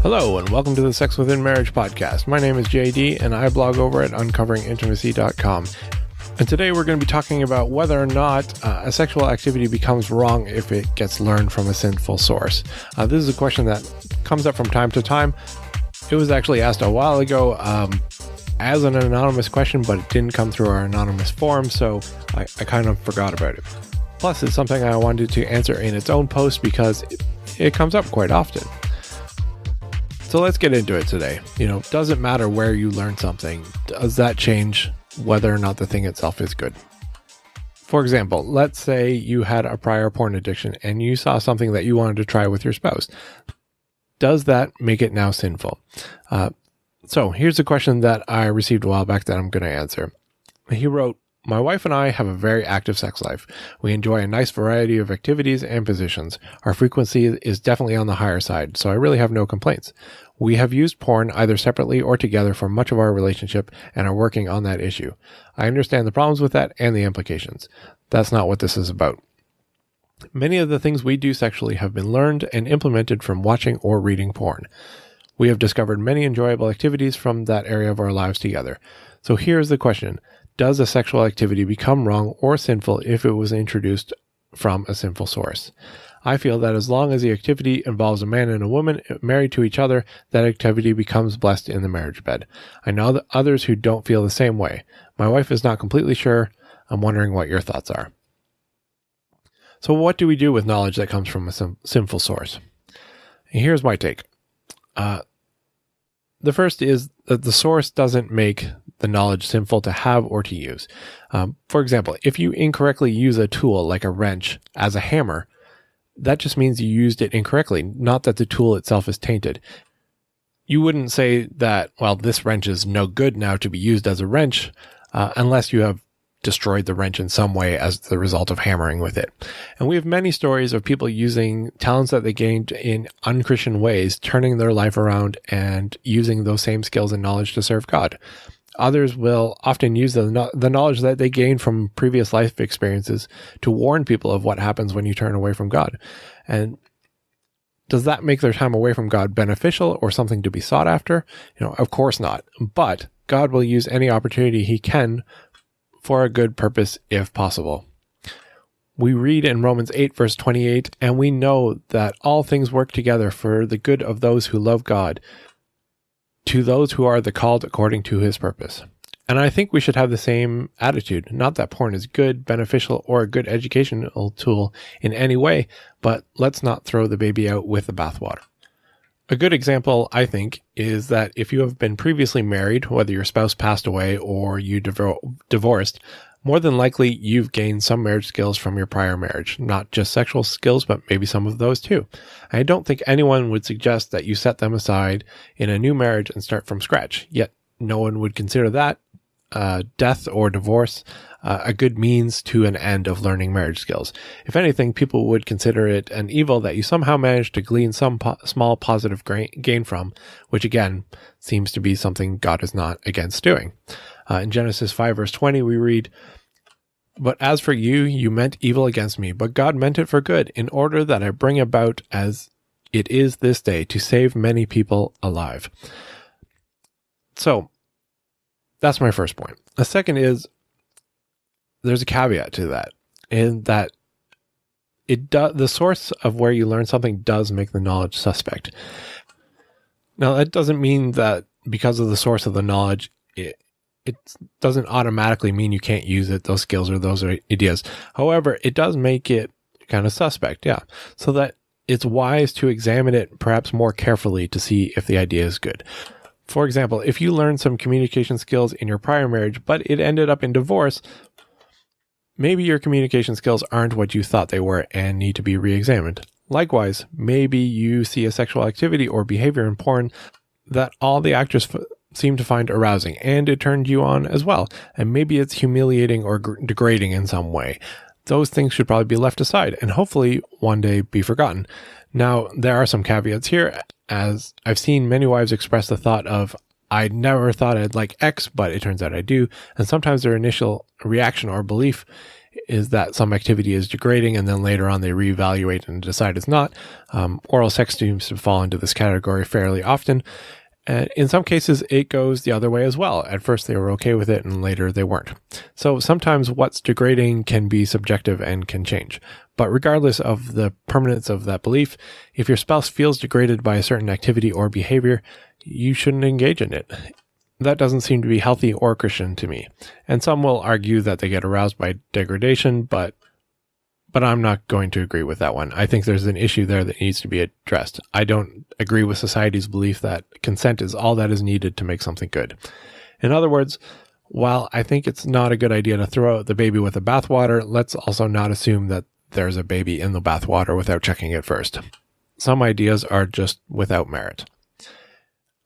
Hello, and welcome to the Sex Within Marriage podcast. My name is JD, and I blog over at uncoveringintimacy.com. And today we're going to be talking about whether or not a sexual activity becomes wrong if it gets learned from a sinful source. This is a question that comes up from time to time. It was actually asked a while ago as an anonymous question, but it didn't come through our anonymous forum, so I kind of forgot about it. Plus, it's something I wanted to answer in its own post because it comes up quite often. So let's get into it today. Does it matter where you learn something? Does that change whether or not the thing itself is good? For example, let's say you had a prior porn addiction and you saw something that you wanted to try with your spouse. Does that make it now sinful? So here's a question that I received a while back that I'm going to answer. He wrote, "My wife and I have a very active sex life. We enjoy a nice variety of activities and positions. Our frequency is definitely on the higher side, so I really have no complaints. We have used porn either separately or together for much of our relationship and are working on that issue. I understand the problems with that and the implications. That's not what this is about. Many of the things we do sexually have been learned and implemented from watching or reading porn. We have discovered many enjoyable activities from that area of our lives together. So here's the question. Does a sexual activity become wrong or sinful if it was introduced from a sinful source? I feel that as long as the activity involves a man and a woman married to each other, that activity becomes blessed in the marriage bed. I know that others who don't feel the same way. My wife is not completely sure. I'm wondering what your thoughts are." So what do we do with knowledge that comes from a sinful source? Here's my take. The first is that the source doesn't make the knowledge sinful to have or to use. For example, if you incorrectly use a tool like a wrench as a hammer, that just means you used it incorrectly, not that the tool itself is tainted. You wouldn't say that, well, this wrench is no good now to be used as a wrench, unless you have destroyed the wrench in some way as the result of hammering with it. And we have many stories of people using talents that they gained in unchristian ways, turning their life around and using those same skills and knowledge to serve God. Others will often use the knowledge that they gained from previous life experiences to warn people of what happens when you turn away from God. And does that make their time away from God beneficial or something to be sought after? Of course not. But God will use any opportunity he can for a good purpose if possible. We read in Romans 8 verse 28, "And we know that all things work together for the good of those who love God, to those who are the called according to his purpose." And I think we should have the same attitude. Not that porn is good, beneficial, or a good educational tool in any way, but let's not throw the baby out with the bathwater. A good example, I think, is that if you have been previously married, whether your spouse passed away or you divorced, more than likely you've gained some marriage skills from your prior marriage. Not just sexual skills, but maybe some of those too. I don't think anyone would suggest that you set them aside in a new marriage and start from scratch, yet no one would consider that death or divorce a good means to an end of learning marriage skills. If anything, people would consider it an evil that you somehow managed to glean some small positive gain from, which again seems to be something God is not against doing. In Genesis 5 verse 20, we read, "But as for you, you meant evil against me, but God meant it for good, in order that I bring about as it is this day to save many people alive." So that's my first point. The second is there's a caveat to that, in that the source of where you learn something does make the knowledge suspect. Now, that doesn't mean that because of the source of the knowledge, it doesn't automatically mean you can't use it, those skills or those ideas. However, it does make it kind of suspect, yeah. So that it's wise to examine it perhaps more carefully to see if the idea is good. For example, if you learned some communication skills in your prior marriage, but it ended up in divorce, maybe your communication skills aren't what you thought they were and need to be re-examined. Likewise, maybe you see a sexual activity or behavior in porn that all the actors seem to find arousing, and it turned you on as well. And maybe it's humiliating or degrading in some way. Those things should probably be left aside and hopefully one day be forgotten. Now, there are some caveats here, as I've seen many wives express the thought of, I never thought I'd like X, but it turns out I do. And sometimes their initial reaction or belief is that some activity is degrading and then later on they reevaluate and decide it's not. Oral sex seems to fall into this category fairly often. And in some cases, it goes the other way as well. At first, they were okay with it, and later they weren't. So sometimes what's degrading can be subjective and can change. But regardless of the permanence of that belief, if your spouse feels degraded by a certain activity or behavior, you shouldn't engage in it. That doesn't seem to be healthy or Christian to me. And some will argue that they get aroused by degradation, but I'm not going to agree with that one. I think there's an issue there that needs to be addressed. I don't agree with society's belief that consent is all that is needed to make something good. In other words, while I think it's not a good idea to throw out the baby with the bathwater, let's also not assume that there's a baby in the bathwater without checking it first. Some ideas are just without merit.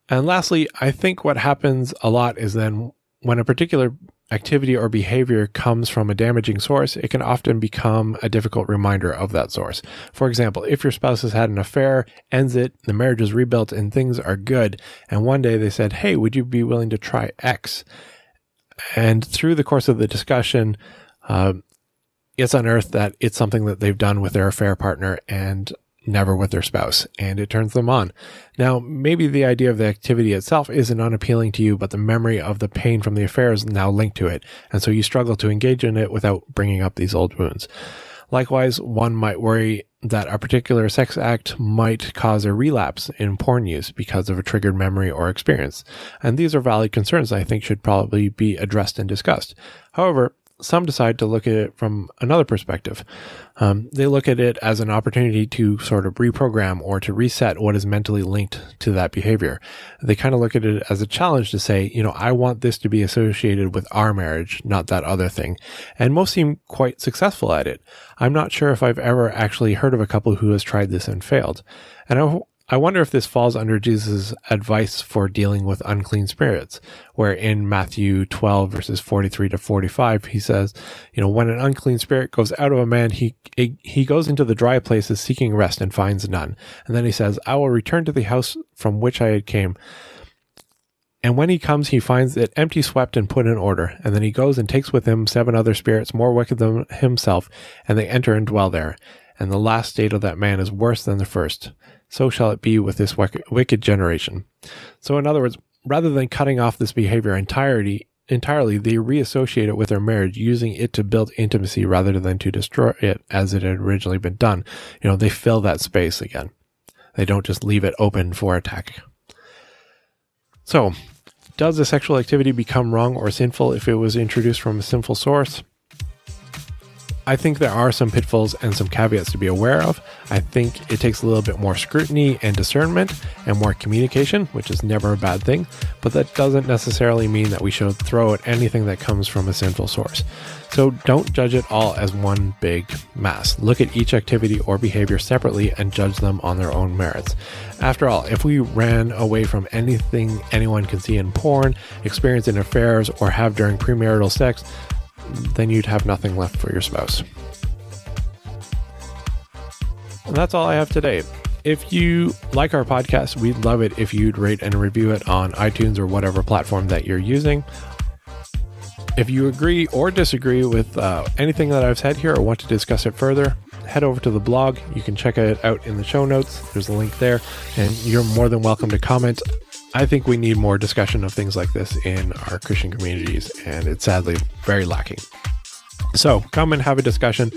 And lastly, I think what happens a lot is then when a particular activity or behavior comes from a damaging source, it can often become a difficult reminder of that source. For example, if your spouse has had an affair, ends it, the marriage is rebuilt, and things are good, and one day they said, "Hey, would you be willing to try X?" And through the course of the discussion, it's unearthed that it's something that they've done with their affair partner and never with their spouse, and it turns them on. Now, maybe the idea of the activity itself isn't unappealing to you, but the memory of the pain from the affair is now linked to it, and so you struggle to engage in it without bringing up these old wounds. Likewise, one might worry that a particular sex act might cause a relapse in porn use because of a triggered memory or experience, and these are valid concerns I think should probably be addressed and discussed. However, some decide to look at it from another perspective. They look at it as an opportunity to sort of reprogram or to reset what is mentally linked to that behavior. They kind of look at it as a challenge to say, I want this to be associated with our marriage, not that other thing. And most seem quite successful at it. I'm not sure if I've ever actually heard of a couple who has tried this and failed. And I wonder if this falls under Jesus' advice for dealing with unclean spirits, where in Matthew 12, verses 43 to 45, he says, when an unclean spirit goes out of a man, he goes into the dry places seeking rest and finds none. And then he says, I will return to the house from which I had came. And when he comes, he finds it empty, swept, and put in order. And then he goes and takes with him 7 other spirits more wicked than himself, and they enter and dwell there. And the last state of that man is worse than the first. So shall it be with this wicked generation. So in other words, rather than cutting off this behavior entirely, they reassociate it with their marriage, using it to build intimacy rather than to destroy it as it had originally been done. They fill that space again. They don't just leave it open for attack. So, does a sexual activity become wrong or sinful if it was introduced from a sinful source? I think there are some pitfalls and some caveats to be aware of. I think it takes a little bit more scrutiny and discernment and more communication, which is never a bad thing, but that doesn't necessarily mean that we should throw at anything that comes from a sinful source. So don't judge it all as one big mass. Look at each activity or behavior separately and judge them on their own merits. After all, if we ran away from anything anyone can see in porn, experience in affairs, or have during premarital sex, then you'd have nothing left for your spouse. And that's all I have today. If you like our podcast, we'd love it if you'd rate and review it on iTunes or whatever platform that you're using. If you agree or disagree with anything that I've said here or want to discuss it further, head over to the blog. You can check it out in the show notes. There's a link there, and you're more than welcome to comment. I think we need more discussion of things like this in our Christian communities, and it's sadly very lacking. So come and have a discussion.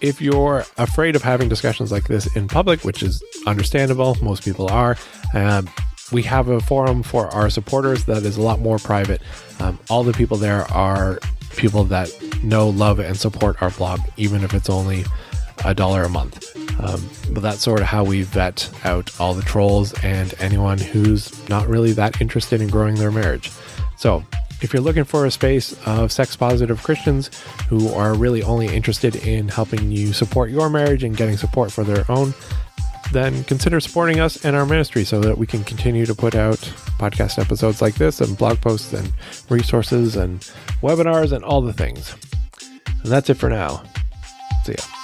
If you're afraid of having discussions like this in public, which is understandable, most people are, we have a forum for our supporters that is a lot more private. All the people there are people that know, love, and support our blog, even if it's only $1 a month. But that's sort of how we vet out all the trolls and anyone who's not really that interested in growing their marriage. So if you're looking for a space of sex-positive Christians who are really only interested in helping you support your marriage and getting support for their own, then consider supporting us and our ministry so that we can continue to put out podcast episodes like this and blog posts and resources and webinars and all the things. And that's it for now. See ya.